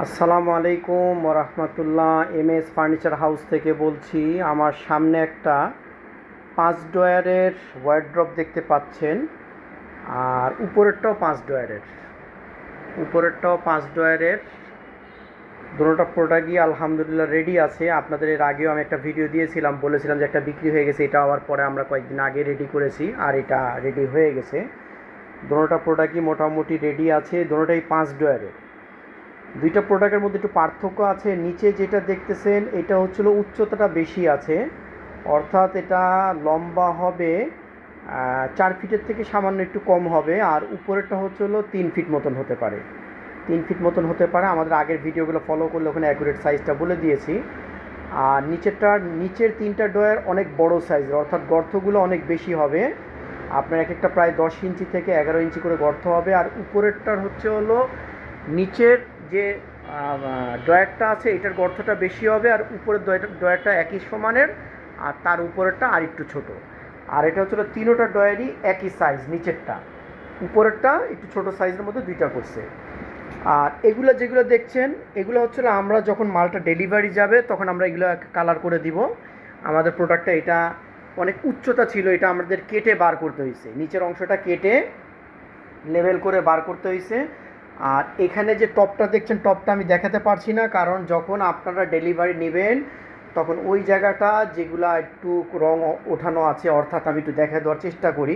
আসসালামু আলাইকুম ওরহমতুল্লাহ। এমএস ফার্নিচার হাউস থেকে বলছি। আমার সামনে একটা 5 ডয়ারের ওয়ার্ড্রপ দেখতে পাচ্ছেন, আর উপরেরটাও 5 ডয়ারের। দুটোটা প্রোডাক্টই আলহামদুলিল্লাহ রেডি আছে। আপনাদের এর আগেও আমি একটা ভিডিও দিয়েছিলাম, বলেছিলাম যে একটা বিক্রি হয়ে গেছে, এটা আবার পরে আমরা কয়েকদিন আগে রেডি করেছি, আর এটা রেডি হয়ে গেছে। দুটোটা প্রোডাক্টই মোটামুটি রেডি আছে, দুটোটাই 5 ডয়ারের। দুইটা প্রোডাক্টের মধ্যে একটু পার্থক্য আছে। নিচে যেটা দেখতেছেন এটা হচ্ছিল উচ্চতাটা বেশি আছে, অর্থাৎ এটা লম্বা হবে 4 ফিটের থেকে সামান্য একটু কম হবে, আর উপরেরটা হচ্ছে হলো 3 ফিট মতন হতে পারে। 3 ফিট মতন হতে পারে। আমাদের আগের ভিডিওগুলো ফলো করলে ওখানে অ্যাকুরেট সাইজটা বলে দিয়েছি। আর নিচের 3টা ডয়ার অনেক বড় সাইজের, অর্থাৎ গর্তগুলো অনেক বেশি হবে। আপনার এক একটা প্রায় 10 ইঞ্চি থেকে 11 ইঞ্চি করে গর্ত হবে। আর উপরেরটার হচ্ছে হলো নিচের যে ডয়ারটা আছে এটার গর্তটা বেশি হবে, আর উপরের ডয়ারটা একই সমানের, আর তার উপরেরটা আর একটু ছোটো। আর এটা হচ্ছিল তিনোটা ডয়ারই একই সাইজ, নিচেরটা উপরেরটা একটু ছোটো সাইজের মধ্যে দুইটা করছে। আর এগুলো যেগুলো দেখছেন এগুলো হচ্ছিল আমরা যখন মালটা ডেলিভারি যাবে তখন আমরা এগুলো কালার করে দিব। আমাদের প্রোডাক্টটা এটা অনেক উচ্চতা ছিল, এটা আমাদের কেটে বার করতে হয়েছে, নিচের অংশটা কেটে লেভেল করে বার করতে হয়েছে। আর এখানে যে টপটা দেখছেন, টপটা আমি দেখাতে পারছি না, কারণ যখন আপনারা ডেলিভারি নেবেন তখন ওই জায়গাটা যেগুলা একটু রং ওঠানো আছে, অর্থাৎ আমি একটু দেখা দেওয়ার চেষ্টা করি,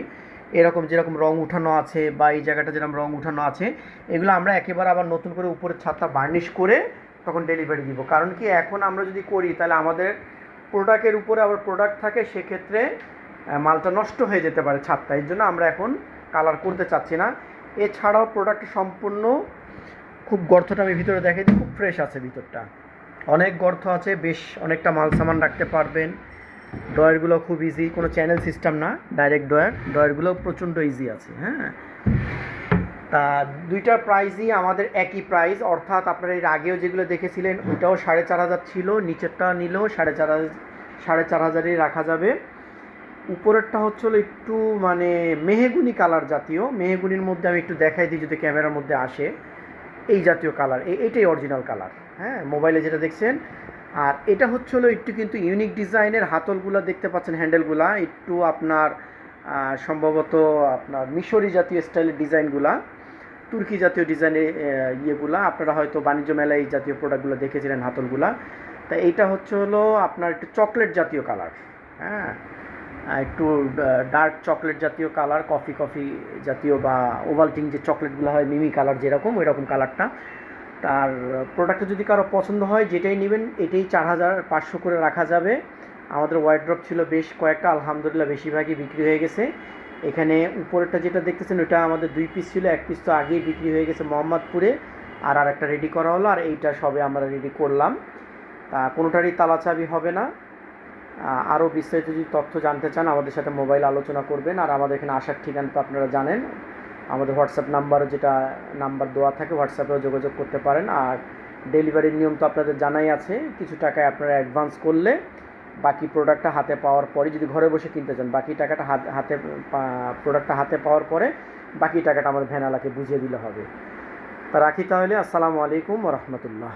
এরকম যেরকম রং উঠানো আছে বা এই জায়গাটা যেরকম রং উঠানো আছে, এগুলো আমরা একেবারে আবার নতুন করে উপরের ছাদটা বার্নিশ করে তখন ডেলিভারি দিব। কারণ কি, এখন আমরা যদি করি তাহলে আমাদের প্রোডাক্টের উপরে আবার প্রোডাক্ট থাকে, সেক্ষেত্রে মালটা নষ্ট হয়ে যেতে পারে ছাদটা। এর জন্য আমরা এখন কালার করতে চাচ্ছি না। এছাড়াও প্রোডাক্টটা সম্পূর্ণ খুব, গর্তটা আমি ভিতরে দেখাই দিই, খুব ফ্রেশ আছে ভিতরটা, অনেক গর্ত আছে, বেশ অনেকটা মাল সামান রাখতে পারবেন। ডয়ারগুলো খুব ইজি, কোনো চ্যানেল সিস্টেম না, ডাইরেক্ট ডয়ারগুলো প্রচণ্ড ইজি আছে। হ্যাঁ, তা দুইটার প্রাইসই আমাদের একই প্রাইস, অর্থাৎ আপনারা এর আগেও যেগুলো দেখেছিলেন ওইটাও 4,500 ছিল, নিচেরটা নিলেও 4,500 রাখা যাবে। উপরেরটা হচ্ছিল একটু মানে মেহগুনি কালার জাতীয়, মেহগুনির মধ্যে আমি একটু দেখাই দিই যদি ক্যামেরার মধ্যে আসে, এই জাতীয় কালার, এইটাই অরিজিনাল কালার। হ্যাঁ, মোবাইলে যেটা দেখছেন। আর এটা হচ্ছিলো একটু কিন্তু ইউনিক ডিজাইনের, হাতলগুলো দেখতে পাচ্ছেন, হ্যান্ডেলগুলা একটু আপনার সম্ভবত আপনার মিশরি জাতীয় স্টাইলের ডিজাইনগুলা, তুর্কি জাতীয় ডিজাইনের ইয়েগুলা আপনারা হয়তো বাণিজ্য মেলায় এই জাতীয় প্রোডাক্টগুলো দেখেছিলেন, হাতলগুলা। তা এইটা হচ্ছে হলো আপনার একটু চকলেট জাতীয় কালার। হ্যাঁ, একটু ডার্ক চকলেট জাতীয় কালার, কফি জাতীয় বা ওভালটিং যে চকলেটগুলো হয় মিমি কালার যেরকম, ওই রকম কালারটা। তার প্রোডাক্টটা যদি কারো পছন্দ হয় যেটাই নেবেন এটাই 4,500 করে রাখা যাবে। আমাদের ওয়ার্ড্রপ ছিল বেশ কয়েকটা, আলহামদুলিল্লাহ বেশিরভাগই বিক্রি হয়ে গেছে। এখানে উপরেরটা যেটা দেখতেছেন ওইটা আমাদের 2 পিস ছিল, 1 পিস তো আগেই বিক্রি হয়ে গেছে মোহাম্মদপুরে, আর একটা রেডি করা হলো, আর এইটা সবে আমরা রেডি করলাম। কোনোটারই তালা চাবি হবে না। আরও বিস্তারিত যদি তথ্য জানতে চান আমাদের সাথে মোবাইল আলোচনা করবেন। আর আমাদের এখানে আসার ঠিকানা তো আপনারা জানেন, আমাদের হোয়াটসঅ্যাপ নাম্বারে যেটা নাম্বার দেওয়া থাকে হোয়াটসঅ্যাপেও যোগাযোগ করতে পারেন। আর ডেলিভারির নিয়ম তো আপনাদের জানাই আছে, কিছু টাকায় আপনারা অ্যাডভান্স করলে বাকি প্রোডাক্টটা হাতে পাওয়ার পরে, যদি ঘরে বসে কিনতে চান বাকি টাকাটা প্রোডাক্টটা হাতে পাওয়ার পরে বাকি টাকাটা আমার ভ্যানওয়ালাকে বুঝিয়ে দিলে হবে। তা রাখি তাহলে। আসসালামু আলাইকুম ওরহমতুল্লাহ।